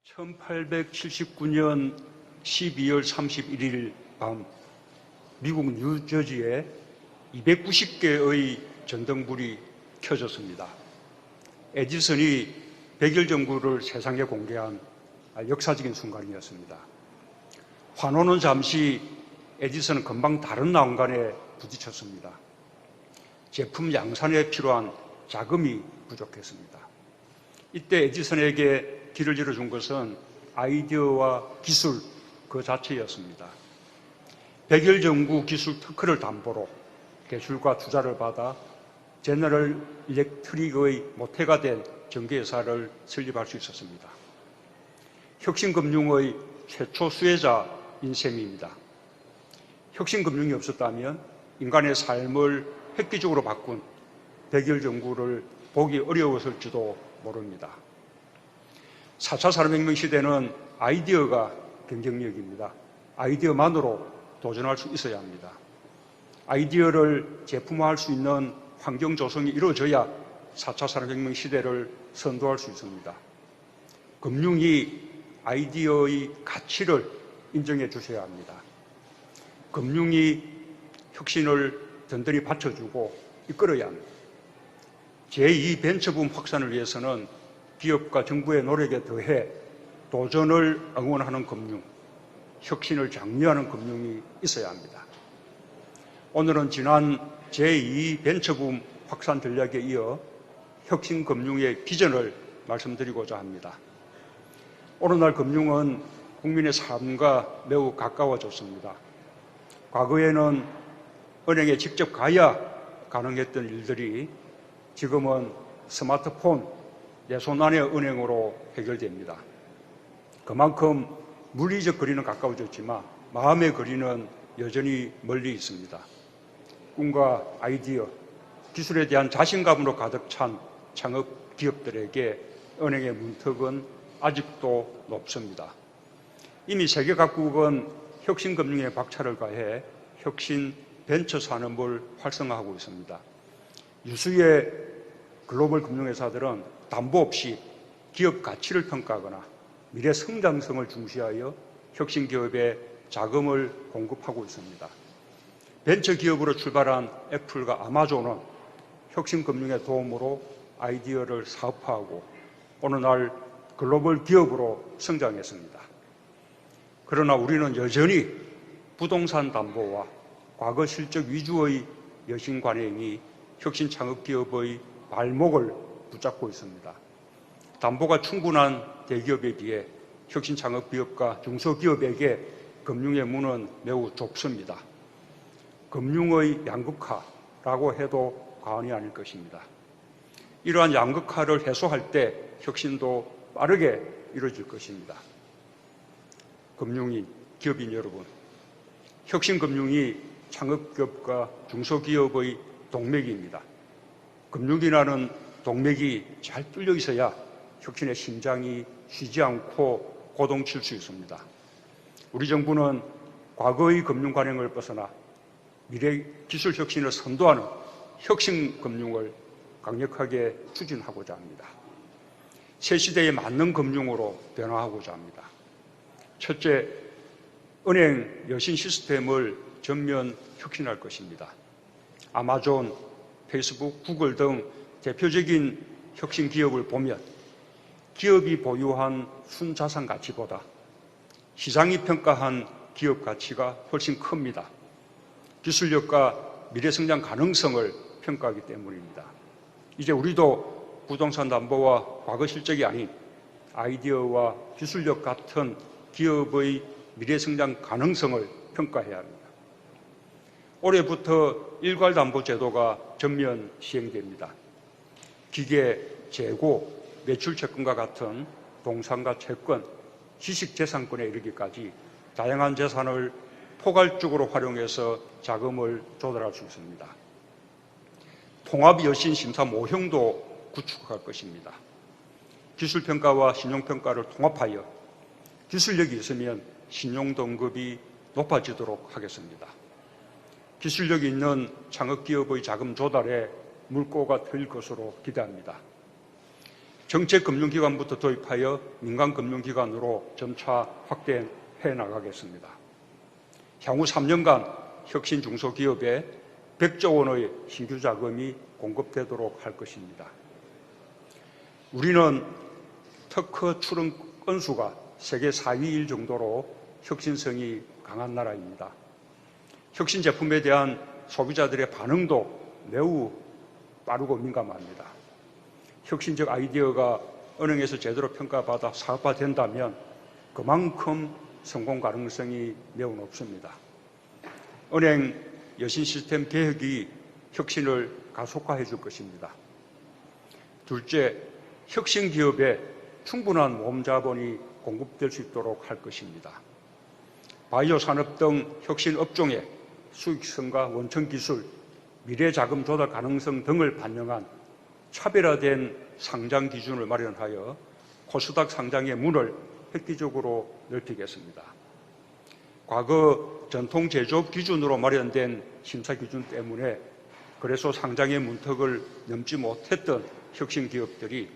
1879년 12월 31일 밤 미국 뉴저지에 290개의 전등불이 켜졌습니다. 에디슨이 백일 전구를 세상에 공개한 역사적인 순간이었습니다. 환호는 잠시, 에디슨은 금방 다른 난관에 부딪혔습니다. 제품 양산에 필요한 자금이 부족했습니다. 이때 에디슨에게 길을 열어준 것은 아이디어와 기술 그 자체였습니다. 백일 전구 기술 특허를 담보로 대출과 투자를 받아 제너럴 일렉트릭의 모태가 된 전기회사를 설립할 수 있었습니다. 혁신금융의 최초 수혜자인 셈입니다. 혁신금융이 없었다면 인간의 삶을 획기적으로 바꾼 백일 전구를 보기 어려웠을지도 모릅니다. 4차 산업혁명 시대는 아이디어가 경쟁력입니다. 아이디어만으로 도전할 수 있어야 합니다. 아이디어를 제품화할 수 있는 환경 조성이 이루어져야 4차 산업혁명 시대를 선도할 수 있습니다. 금융이 아이디어의 가치를 인정해 주셔야 합니다. 금융이 혁신을 든든히 받쳐주고 이끌어야 합니다. 제2벤처붐 확산을 위해서는 기업과 정부의 노력에 더해 도전을 응원하는 금융, 혁신을 장려하는 금융이 있어야 합니다. 오늘은 지난 제2벤처붐 확산 전략에 이어 혁신금융의 비전을 말씀드리고자 합니다. 오늘날 금융은 국민의 삶과 매우 가까워졌습니다. 과거에는 은행에 직접 가야 가능했던 일들이 지금은 스마트폰, 내 손안의 은행으로 해결됩니다. 그만큼 물리적 거리는 가까워졌지만 마음의 거리는 여전히 멀리 있습니다. 꿈과 아이디어, 기술에 대한 자신감으로 가득 찬 창업 기업들에게 은행의 문턱은 아직도 높습니다. 이미 세계 각국은 혁신금융에 박차를 가해 혁신 벤처 산업을 활성화하고 있습니다. 유수의 글로벌 금융회사들은 담보 없이 기업 가치를 평가하거나 미래 성장성을 중시하여 혁신 기업에 자금을 공급하고 있습니다. 벤처 기업으로 출발한 애플과 아마존은 혁신 금융의 도움으로 아이디어를 사업화하고 오늘날 글로벌 기업으로 성장했습니다. 그러나 우리는 여전히 부동산 담보와 과거 실적 위주의 여신 관행이 혁신 창업 기업의 발목을 붙잡고 있습니다. 담보가 충분한 대기업에 비해 혁신 창업 기업과 중소기업에게 금융의 문은 매우 좁습니다. 금융의 양극화라고 해도 과언이 아닐 것입니다. 이러한 양극화를 해소할 때 혁신도 빠르게 이루어질 것입니다. 금융인, 기업인 여러분, 혁신금융이 창업기업과 중소기업의 동맥입니다. 금융이라는 동맥이 잘 뚫려 있어야 혁신의 심장이 쉬지 않고 고동칠 수 있습니다. 우리 정부는 과거의 금융 관행을 벗어나 미래 기술 혁신을 선도하는 혁신금융을 강력하게 추진하고자 합니다. 새 시대에 맞는 금융으로 변화하고자 합니다. 첫째, 은행 여신 시스템을 전면 혁신할 것입니다. 아마존, 페이스북, 구글 등 대표적인 혁신 기업을 보면 기업이 보유한 순자산 가치보다 시장이 평가한 기업 가치가 훨씬 큽니다. 기술력과 미래성장 가능성을 평가하기 때문입니다. 이제 우리도 부동산 담보와 과거 실적이 아닌 아이디어와 기술력 같은 기업의 미래성장 가능성을 평가해야 합니다. 올해부터 일괄담보 제도가 전면 시행됩니다. 기계, 재고, 매출채권과 같은 동산과 채권, 지식재산권에 이르기까지 다양한 재산을 포괄적으로 활용해서 자금을 조달할 수 있습니다. 통합여신 심사 모형도 구축할 것입니다. 기술평가와 신용평가를 통합하여 기술력이 있으면 신용등급이 높아지도록 하겠습니다. 기술력이 있는 창업기업의 자금 조달에 물꼬가 트일 것으로 기대합니다. 정책금융기관부터 도입하여 민간금융기관으로 점차 확대해 나가겠습니다. 향후 3년간 혁신 중소기업에 100조 원의 신규 자금이 공급되도록 할 것입니다. 우리는 특허 출원 건수가 세계 4위일 정도로 혁신성이 강한 나라입니다. 혁신 제품에 대한 소비자들의 반응도 매우 빠르고 민감합니다. 혁신적 아이디어가 은행에서 제대로 평가받아 사업화된다면 그만큼 성공 가능성이 매우 높습니다. 은행 여신 시스템 개혁이 혁신을 가속화해 줄 것입니다. 둘째, 혁신 기업에 충분한 모험 자본이 공급될 수 있도록 할 것입니다. 바이오 산업 등 혁신 업종의 수익성과 원천 기술, 미래 자금 조달 가능성 등을 반영한 차별화된 상장 기준을 마련하여 코스닥 상장의 문을 획기적으로 넓히겠습니다. 과거 전통 제조업 기준으로 마련된 심사 기준 때문에 거래소 상장의 문턱을 넘지 못했던 혁신 기업들이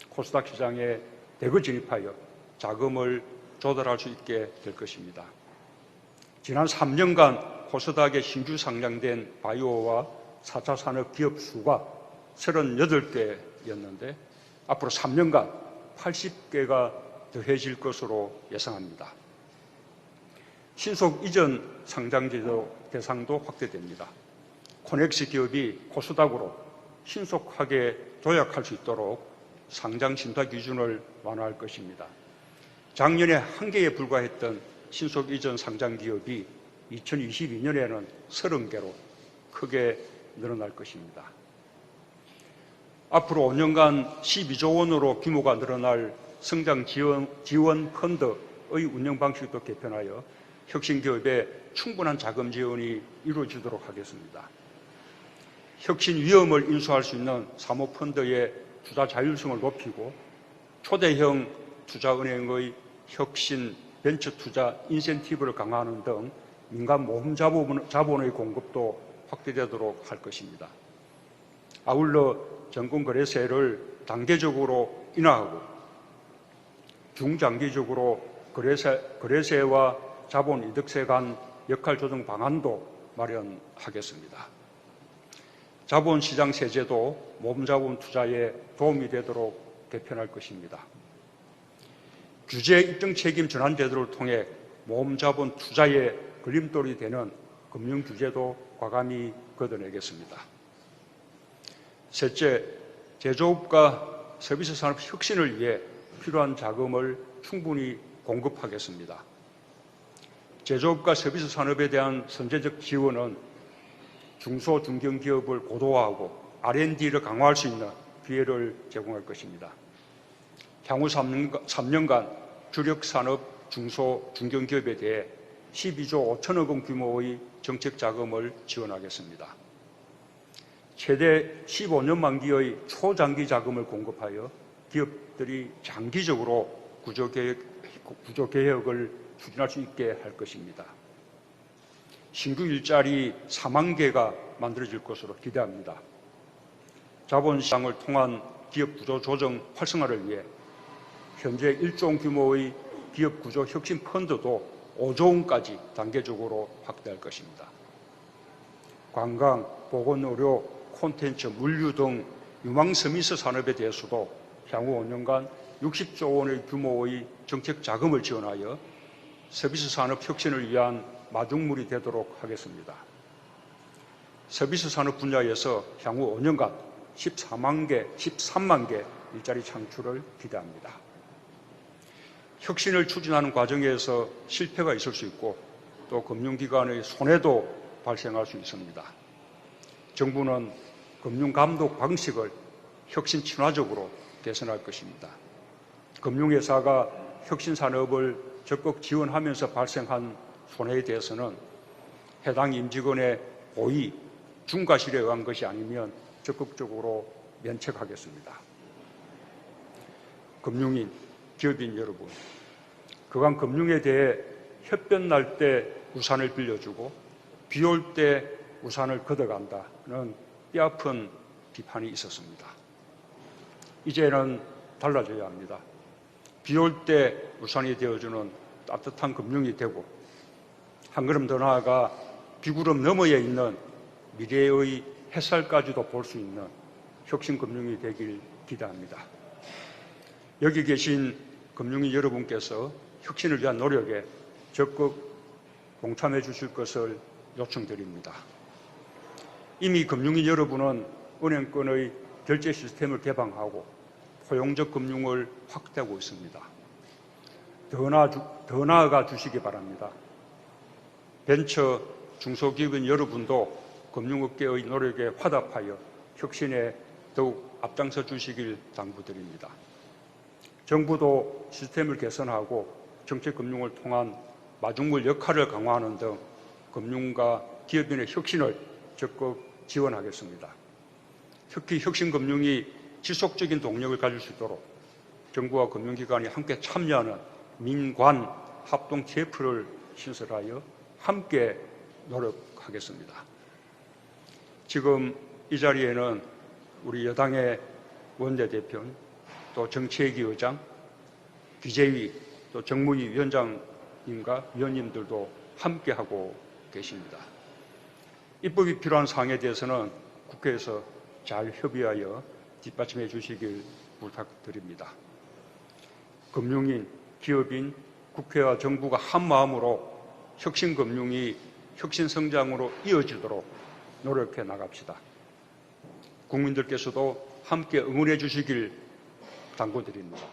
코스닥 시장에 대거 진입하여 자금을 조달할 수 있게 될 것입니다. 지난 3년간 코스닥에 신규 상장된 바이오와 4차 산업 기업 수가 38개였는데 앞으로 3년간 80개가 더해질 것으로 예상합니다. 신속 이전 상장 제도 대상도 확대됩니다. 코넥스 기업이 코스닥으로 신속하게 도약할 수 있도록 상장 심사 기준을 완화할 것입니다. 작년에 1개에 불과했던 신속 이전 상장 기업이 2022년에는 30개로 크게 늘어날 것입니다. 앞으로 5년간 12조 원으로 규모가 늘어날 성장 지원 펀드의 운영 방식도 개편하여 혁신 기업에 충분한 자금 지원이 이루어지도록 하겠습니다. 혁신 위험을 인수할 수 있는 사모펀드의 투자 자율성을 높이고 초대형 투자은행의 혁신 벤처 투자 인센티브를 강화하는 등 민간 모험 자본의 공급도 확대되도록 할 것입니다. 아울러 정권거래세를 단계적으로 인하하고 중장기적으로 거래세와 자본이득세 간 역할 조정 방안도 마련하겠습니다. 자본시장 세제도 모험자본 투자에 도움이 되도록 개편할 것입니다. 규제 입증 책임 전환 제도를 통해 모험자본 투자에 걸림돌이 되는 금융규제도 과감히 걷어내겠습니다. 셋째, 제조업과 서비스 산업 혁신을 위해 필요한 자금을 충분히 공급하겠습니다. 제조업과 서비스 산업에 대한 선제적 지원은 중소, 중견기업을 고도화하고 R&D를 강화할 수 있는 기회를 제공할 것입니다. 향후 3년간 주력산업 중소, 중견기업에 대해 12조 5천억 원 규모의 정책 자금을 지원하겠습니다. 최대 15년 만기의 초장기 자금을 공급하여 기업들이 장기적으로 구조개혁을 추진할 수 있게 할 것입니다. 신규 일자리 4만 개가 만들어질 것으로 기대합니다. 자본시장을 통한 기업 구조 조정 활성화를 위해 현재 1조 원 규모의 기업 구조 혁신 펀드도 5조 원까지 단계적으로 확대할 것입니다. 관광, 보건, 의료, 콘텐츠, 물류 등 유망 서비스 산업에 대해서도 향후 5년간 60조 원의 규모의 정책 자금을 지원하여 서비스 산업 혁신을 위한 마중물이 되도록 하겠습니다. 서비스 산업 분야에서 향후 5년간 13만 개 일자리 창출을 기대합니다. 혁신을 추진하는 과정에서 실패가 있을 수 있고 또 금융기관의 손해도 발생할 수 있습니다. 정부는 금융감독 방식을 혁신 친화적으로 개선할 것입니다. 금융회사가 혁신산업을 적극 지원하면서 발생한 손해에 대해서는 해당 임직원의 고의, 중과실에 의한 것이 아니면 적극적으로 면책하겠습니다. 금융인, 기업인 여러분, 그간 금융에 대해 햇볕 날 때 우산을 빌려주고 비 올 때 우산을 걷어간다는 뼈아픈 비판이 있었습니다. 이제는 달라져야 합니다. 비 올 때 우산이 되어주는 따뜻한 금융이 되고, 한 걸음 더 나아가 비구름 너머에 있는 미래의 햇살까지도 볼 수 있는 혁신금융이 되길 기대합니다. 여기 계신 금융인 여러분께서 혁신을 위한 노력에 적극 동참해 주실 것을 요청드립니다. 이미 금융인 여러분은 은행권의 결제 시스템을 개방하고 포용적 금융을 확대하고 있습니다. 더 나아가 주시기 바랍니다. 벤처 중소기업인 여러분도 금융업계의 노력에 화답하여 혁신에 더욱 앞장서 주시길 당부드립니다. 정부도 시스템을 개선하고 정책금융을 통한 마중물 역할을 강화하는 등 금융과 기업인의 혁신을 적극 지원하겠습니다. 특히 혁신금융이 지속적인 동력을 가질 수 있도록 정부와 금융기관이 함께 참여하는 민관 합동 TF를 신설하여 함께 노력하겠습니다. 지금 이 자리에는 우리 여당의 원내대표, 또 정치회기 의장, 기재위, 또 정무위 위원장님과 위원님들도 함께하고 계십니다. 입법이 필요한 사항에 대해서는 국회에서 잘 협의하여 뒷받침해 주시길 부탁드립니다. 금융인, 기업인, 국회와 정부가 한 마음으로 혁신금융이 혁신성장으로 이어지도록 노력해 나갑시다. 국민들께서도 함께 응원해 주시길 당부드립니다.